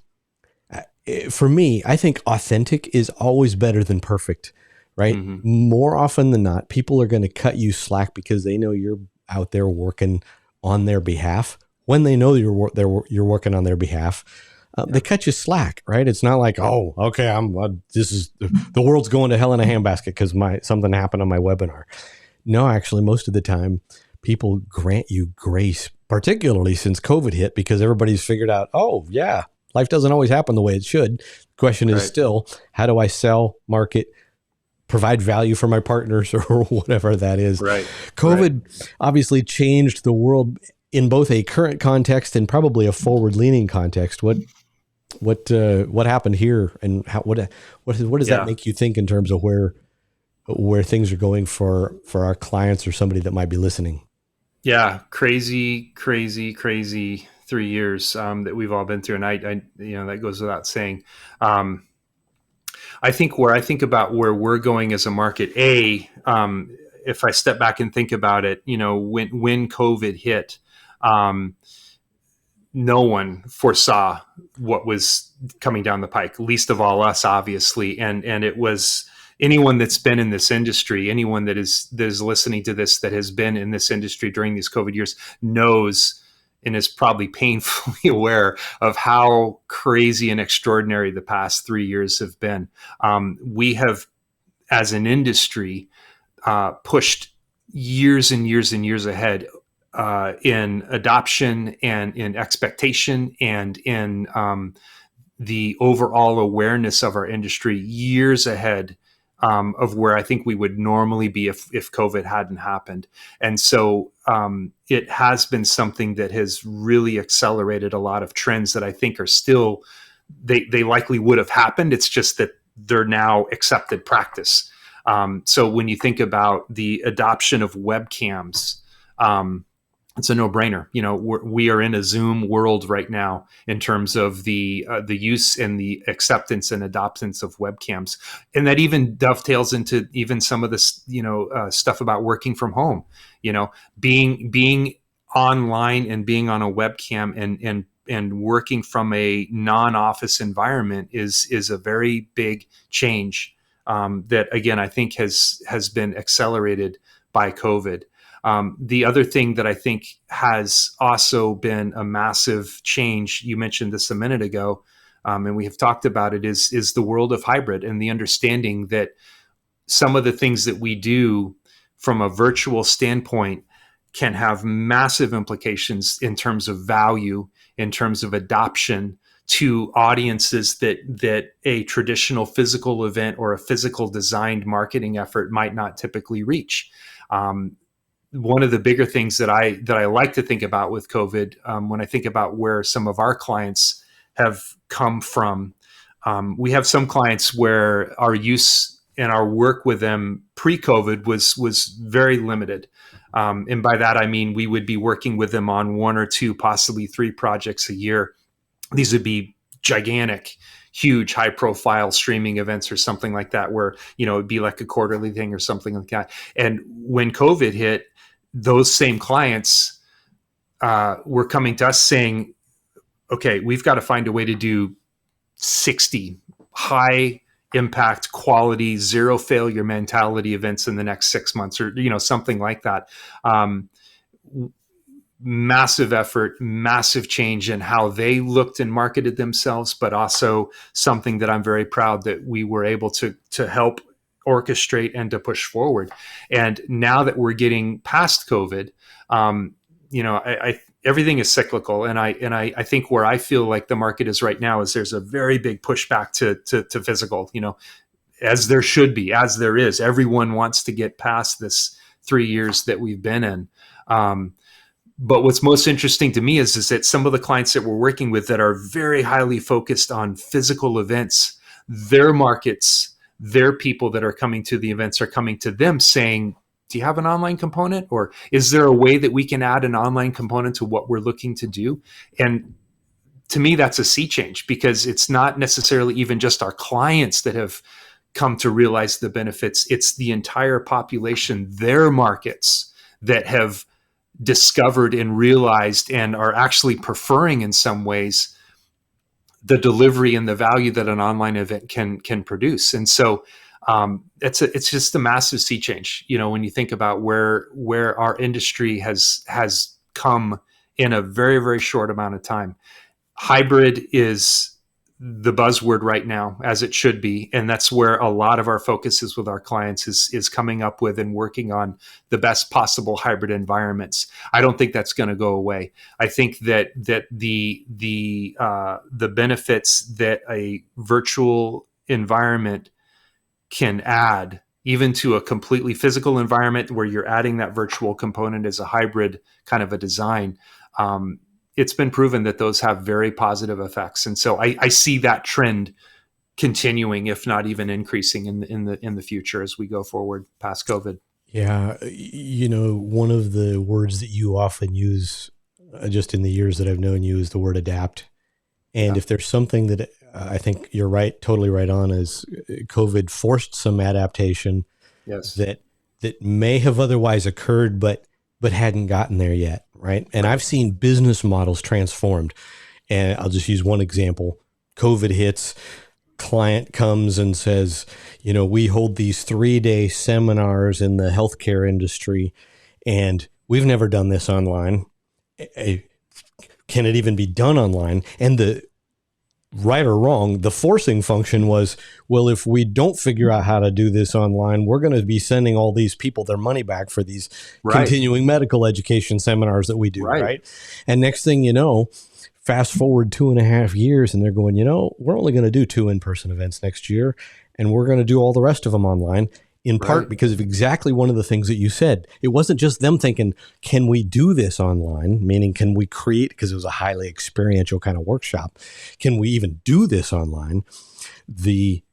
S1: for me, I think authentic is always better than perfect, right? Mm-hmm. More often than not, people are going to cut you slack because they know you're out there working on their behalf. When they know you're working on their behalf, they cut you slack, right? It's not like, oh, okay, this is the world's going to hell in a handbasket because something happened on my webinar. No, actually, most of the time, people grant you grace, particularly since COVID hit, because everybody's figured out, oh yeah, life doesn't always happen the way it should. The question is still, how do I sell, market, provide value for my partners, or whatever that is. Right. COVID obviously changed the world in both a current context and probably a forward-leaning context. What happened here, and what does that make you think in terms of where things are going for our clients or somebody that might be listening?
S2: Yeah, crazy 3 years that we've all been through, and I that goes without saying. I think about where we're going as a market, if I step back and think about it, when COVID hit, no one foresaw what was coming down the pike, least of all us, obviously. And it was anyone that's been in this industry, anyone that is listening to this, that has been in this industry during these COVID years, knows and is probably painfully aware of how crazy and extraordinary the past 3 years have been. We have, as an industry, pushed years and years and years ahead in adoption and in expectation and in the overall awareness of our industry years ahead of where I think we would normally be if COVID hadn't happened. And so it has been something that has really accelerated a lot of trends that I think are still, they likely would have happened. It's just that they're now accepted practice. So when you think about the adoption of webcams, it's a no-brainer. You know, we are in a Zoom world right now in terms of the use and the acceptance and adoptance of webcams, and that even dovetails into even some of this, stuff about working from home. You know, being online and being on a webcam and working from a non-office environment is a very big change that, again, I think has been accelerated by COVID. The other thing that I think has also been a massive change, you mentioned this a minute ago, and we have talked about it, is the world of hybrid and the understanding that some of the things that we do from a virtual standpoint can have massive implications in terms of value, in terms of adoption to audiences that a traditional physical event or a physical designed marketing effort might not typically reach. One of the bigger things that I like to think about with COVID, when I think about where some of our clients have come from, we have some clients where our use and our work with them pre-COVID was very limited. And by that, I mean, we would be working with them on one or two, possibly three projects a year. These would be gigantic, huge, high profile streaming events or something like that, where, it'd be like a quarterly thing or something like that. And when COVID hit, those same clients were coming to us saying, okay, we've got to find a way to do 60 high impact, quality, zero failure mentality events in the next 6 months, or something like that. Massive effort, massive change in how they looked and marketed themselves, but also something that I'm very proud that we were able to help orchestrate and to push forward. And now that we're getting past COVID, everything is cyclical, and I think where I feel like the market is right now is there's a very big pushback to physical, as there should be, as there is. Everyone wants to get past this 3 years that we've been in. But what's most interesting to me is that some of the clients that we're working with that are very highly focused on physical events, their markets, their people that are coming to the events are coming to them saying, do you have an online component? Or is there a way that we can add an online component to what we're looking to do? And to me, that's a sea change, because it's not necessarily even just our clients that have come to realize the benefits. It's the entire population, their markets, that have discovered and realized and are actually preferring in some ways the delivery and the value that an online event can produce. And so it's just a massive sea change, when you think about where our industry has come in a very, very short amount of time. Hybrid is the buzzword right now, as it should be. And that's where a lot of our focus is with our clients, is coming up with and working on the best possible hybrid environments. I don't think that's going to go away. I think that the benefits that a virtual environment can add, even to a completely physical environment where you're adding that virtual component as a hybrid kind of a design, it's been proven that those have very positive effects. And so I see that trend continuing, if not even increasing in the future as we go forward past COVID.
S1: Yeah. One of the words that you often use, just in the years that I've known you, is the word adapt. And if there's something that I think you're right, totally right on, is COVID forced some adaptation.
S2: Yes.
S1: that may have otherwise occurred, but hadn't gotten there yet. Right. And I've seen business models transformed. And I'll just use one example. COVID hits, client comes and says, we hold these 3-day seminars in the healthcare industry, and we've never done this online. Can it even be done online? And right or wrong, the forcing function was, well, if we don't figure out how to do this online, we're going to be sending all these people their money back for these
S2: Right.
S1: continuing medical education seminars that we do,
S2: Right.
S1: right? And next thing you know, fast forward 2.5 years, and they're going, we're only going to do 2 in-person events next year, and we're going to do all the rest of them online. In part
S2: Right.
S1: because of exactly one of the things that you said. It wasn't just them thinking, can we do this online? Meaning, can we create, because it was a highly experiential kind of workshop, can we even do this online? The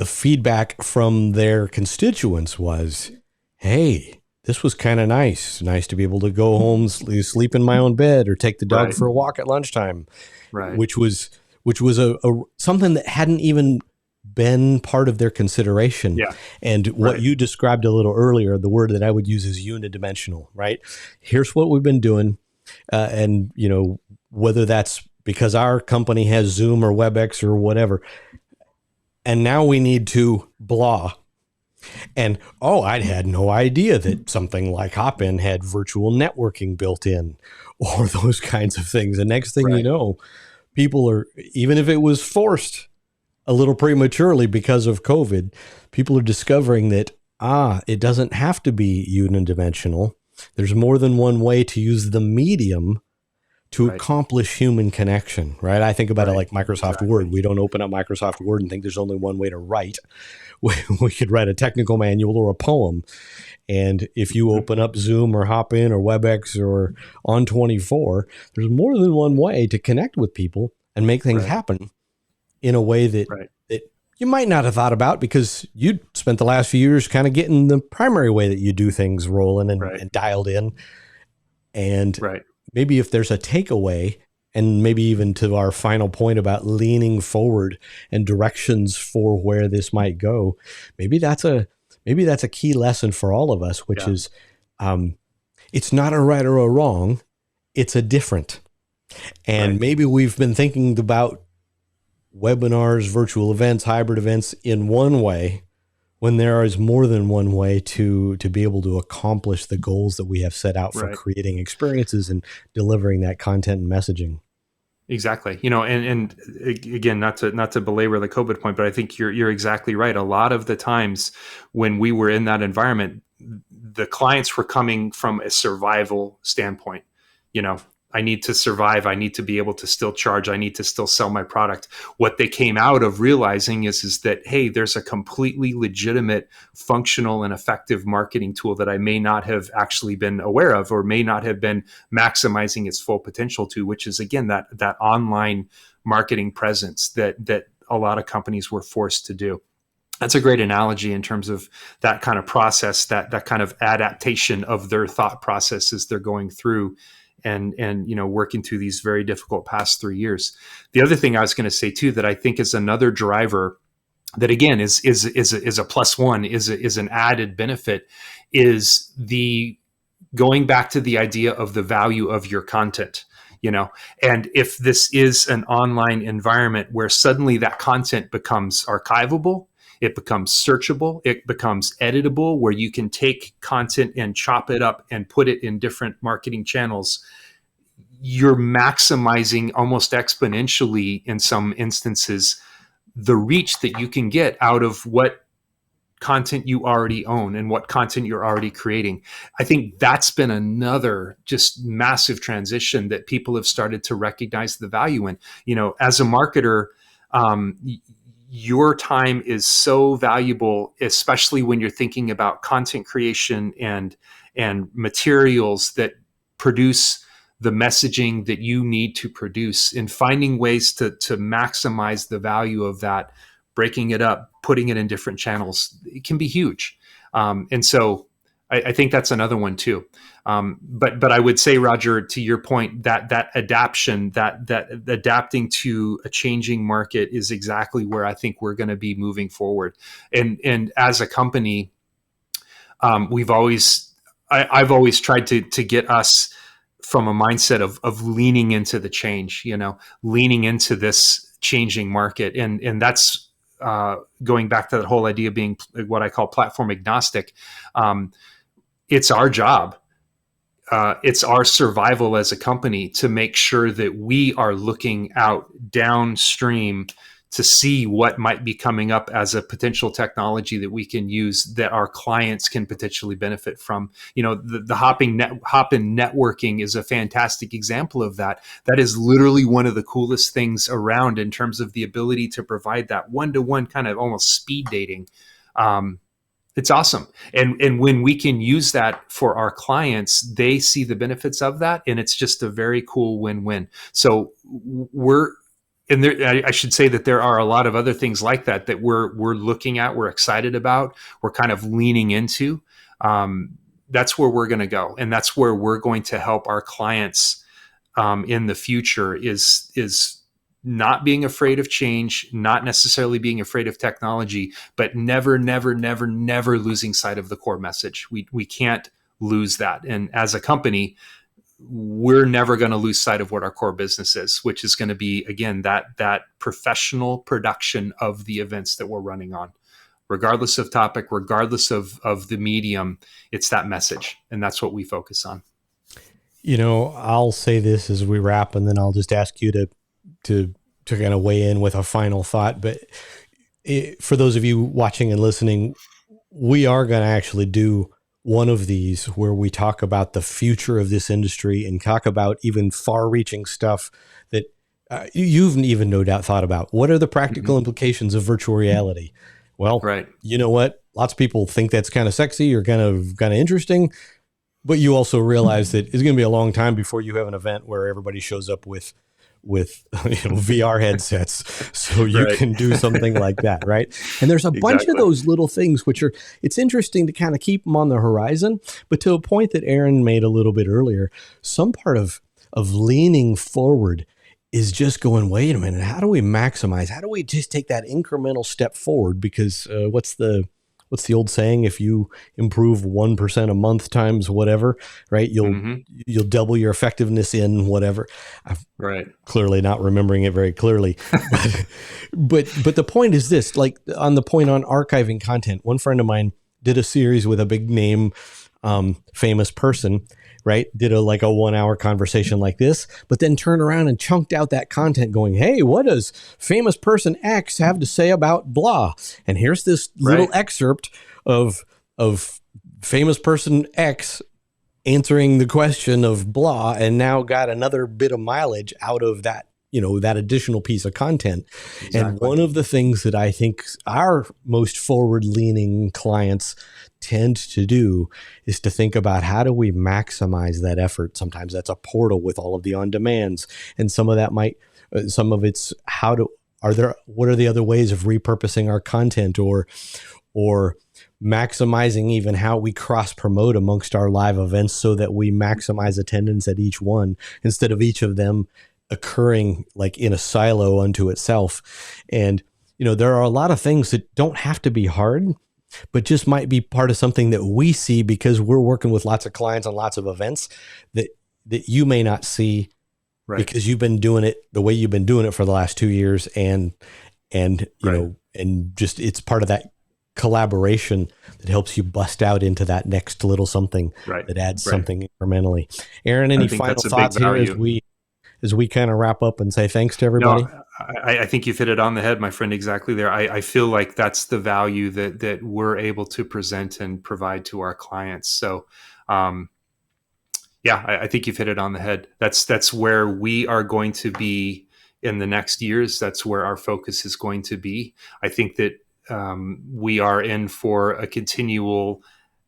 S1: feedback from their constituents was, hey, this was kind of nice. Nice to be able to go home, sleep in my own bed, or take the dog
S2: Right.
S1: for a walk at lunchtime,
S2: Right.
S1: which was a something that hadn't even been part of their consideration.
S2: Yeah.
S1: And what
S2: Right.
S1: you described a little earlier, the word that I would use is unidimensional, right? Here's what we've been doing. And, whether that's because our company has Zoom or WebEx or whatever, and now we need to blah. And, I had no idea that something like Hopin had virtual networking built in, or those kinds of things. The next thing you
S2: Right.
S1: know, people are, even if it was forced a little prematurely because of COVID, people are discovering that, it doesn't have to be unidimensional. There's more than one way to use the medium to
S2: Right.
S1: accomplish human connection, right? I think about it
S2: Right.
S1: like Microsoft
S2: Exactly.
S1: Word. We don't open up Microsoft Word and think there's only one way to write. We could write a technical manual or a poem. And if you open up Zoom or Hopin or WebEx or On24, there's more than one way to connect with people and make things
S2: Right.
S1: happen in a way that,
S2: Right.
S1: that you might not have thought about, because you spent the last few years kind of getting the primary way that you do things rolling and,
S2: Right.
S1: and dialed in. And
S2: Right.
S1: maybe if there's a takeaway, and maybe even to our final point about leaning forward and directions for where this might go, maybe that's a key lesson for all of us, which
S2: Yeah.
S1: is, it's not a right or a wrong, it's a different. And
S2: Right.
S1: maybe we've been thinking about webinars, virtual events, hybrid events in one way, when there is more than one way to be able to accomplish the goals that we have set out for
S2: Right.
S1: creating experiences and delivering that content and messaging.
S2: Exactly. And again, not to belabor the COVID point, but I think you're exactly right. A lot of the times when we were in that environment, the clients were coming from a survival standpoint. I need to survive. I need to be able to still charge. I need to still sell my product. What they came out of realizing is that, hey, there's a completely legitimate, functional, and effective marketing tool that I may not have actually been aware of, or may not have been maximizing its full potential to, which is, again, that online marketing presence that a lot of companies were forced to do. That's a great analogy in terms of that kind of process, that kind of adaptation of their thought process as they're going through and working through these very difficult past 3 years. The other thing I was going to say too, that I think is another driver that, again, is a plus one, is an added benefit, is the going back to the idea of the value of your content. And if this is an online environment where suddenly that content becomes archivable, it becomes searchable, it becomes editable, where you can take content and chop it up and put it in different marketing channels, you're maximizing almost exponentially, in some instances, the reach that you can get out of what content you already own and what content you're already creating. I think that's been another just massive transition that people have started to recognize the value in. As a marketer, your time is so valuable, especially when you're thinking about content creation and materials that produce the messaging that you need to produce, and finding ways to maximize the value of that, breaking it up, putting it in different channels. It can be huge. And so I think that's another one too. But I would say, Roger, to your point, that adaptation, that adapting to a changing market is exactly where I think we're going to be moving forward. And as a company, I've always tried to get us from a mindset of leaning into the change, leaning into this changing market. And that's going back to that whole idea of being what I call platform agnostic. It's our job it's our survival as a company to make sure that we are looking out downstream to see what might be coming up as a potential technology that we can use that our clients can potentially benefit from. The hop-in networking is a fantastic example of that. That is literally one of the coolest things around in terms of the ability to provide that one-to-one kind of almost speed dating. It's awesome. And when we can use that for our clients, they see the benefits of that. And it's just a very cool win-win. So I should say that there are a lot of other things like that we're looking at, we're excited about, we're kind of leaning into. That's where we're going to go. And that's where we're going to help our clients in the future is not being afraid of change, not necessarily being afraid of technology, but never losing sight of the core message. We can't lose that. And as a company, we're never going to lose sight of what our core business is, which is going to be, again, that professional production of the events that we're running on. Regardless of topic, regardless of the medium, it's that message. And that's what we focus on.
S1: I'll say this as we wrap, and then I'll just ask you to kind of weigh in with a final thought. But for those of you watching and listening, we are going to actually do one of these where we talk about the future of this industry and talk about even far-reaching stuff that you've even no doubt thought about. What are the practical implications of virtual reality? Well, right. You know what? Lots of people think that's kind of sexy or kind of interesting, but you also realize that it's going to be a long time before you have an event where everybody shows up with VR headsets, so you can do something like that, right? And there's a bunch of those little things it's interesting to kind of keep them on the horizon, but to a point that Aaron made a little bit earlier, some part of leaning forward is just going, wait a minute, how do we maximize? How do we just take that incremental step forward? Because what's the old saying? If you improve 1% a month times whatever, right, you'll double your effectiveness in whatever. I'm clearly not remembering it very clearly, but the point is this: like on the point on archiving content, one friend of mine did a series with a big name, famous person. Right, did a 1 hour conversation like this, but then turned around and chunked out that content going, hey, what does famous person X have to say about blah? And here's this little excerpt of famous person X answering the question of blah, and now got another bit of mileage out of that, that additional piece of content. Exactly. And one of the things that I think our most forward-leaning clients tend to do is to think about how do we maximize that effort. Sometimes that's a portal with all of the on-demands, and some of that some of it's what are the other ways of repurposing our content or maximizing even how we cross promote amongst our live events so that we maximize attendance at each one instead of each of them occurring like in a silo unto itself. And, there are a lot of things that don't have to be hard, but just might be part of something that we see because we're working with lots of clients on lots of events that you may not see because you've been doing it the way you've been doing it for the last 2 years. And you know, and just, it's part of that collaboration that helps you bust out into that next little something that adds something incrementally. Aaron, any final thoughts here as we kind of wrap up and say thanks to everybody?
S2: No, I think you've hit it on the head, my friend, exactly there. I feel like that's the value that we're able to present and provide to our clients. So, I think you've hit it on the head. That's where we are going to be in the next years. That's where our focus is going to be. I think that we are in for a continual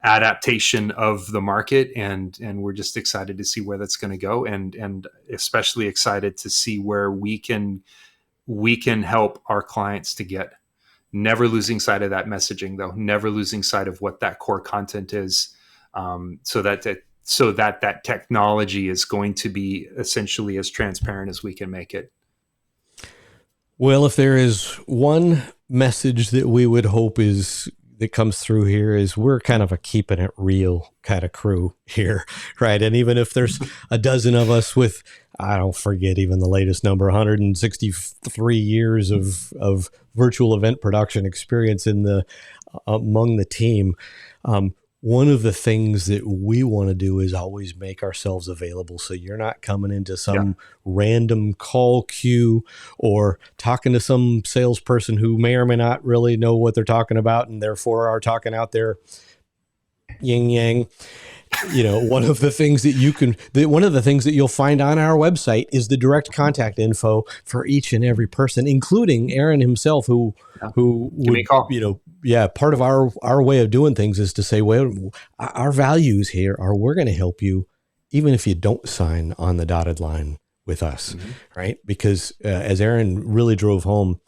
S2: adaptation of the market, and we're just excited to see where that's going to go, and especially excited to see where we can help our clients to get. Never losing sight of that messaging, though. Never losing sight of what that core content is, so that technology is going to be essentially as transparent as we can make it.
S1: Well, if there is one message that we would hope that comes through here is we're kind of a keeping it real kind of crew here, right? And even if there's a dozen of us with, I don't forget even the latest number, 163 years of virtual event production experience among the team, one of the things that we want to do is always make ourselves available. So you're not coming into
S2: Yeah.
S1: some random call queue or talking to some salesperson who may or may not really know what they're talking about and therefore are talking out their yin yang. One of the things that you'll find on our website is the direct contact info for each and every person, including Aaron himself, who
S2: Give me a call.
S1: part of our way of doing things is to say, well, our values here are we're going to help you even if you don't sign on the dotted line with us, right? Because as Aaron really drove home,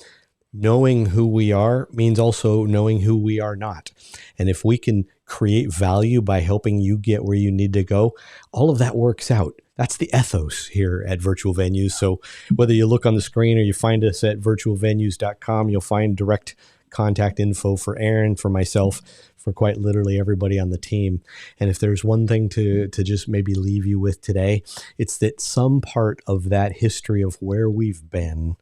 S1: knowing who we are means also knowing who we are not. And if we can create value by helping you get where you need to go, all of that works out. That's the ethos here at Virtual Venues. So whether you look on the screen or you find us at virtualvenues.com, you'll find direct contact info for Aaron, for myself, for quite literally everybody on the team. And if there's one thing to just maybe leave you with today, it's that some part of that history of where we've been,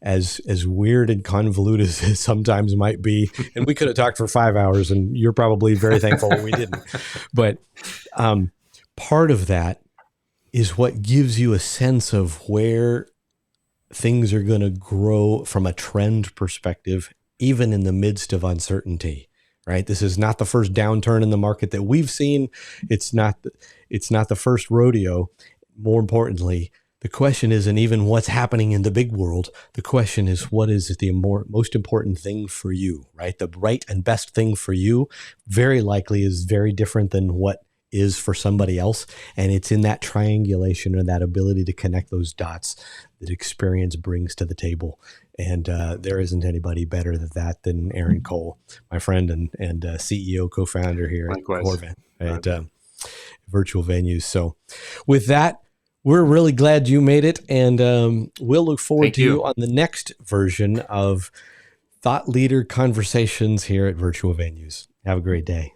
S1: as weird and convoluted as it sometimes might be, and we could have talked for 5 hours, and you're probably very thankful we didn't. But part of that is what gives you a sense of where things are going to grow from a trend perspective, even in the midst of uncertainty. Right? This is not the first downturn in the market that we've seen. It's not the first rodeo. More importantly, the question isn't even what's happening in the big world. The question is, what is the most important thing for you, right? The right and best thing for you very likely is very different than what is for somebody else. And it's in that triangulation or that ability to connect those dots that experience brings to the table. And there isn't anybody better than that than Aaron Cole, my friend and CEO, co-founder here
S2: Likewise.
S1: at Virtual Venues. So with that, we're really glad you made it, and we'll look forward to you on the next version of Thought Leader Conversations here at Virtual Venues. Have a great day.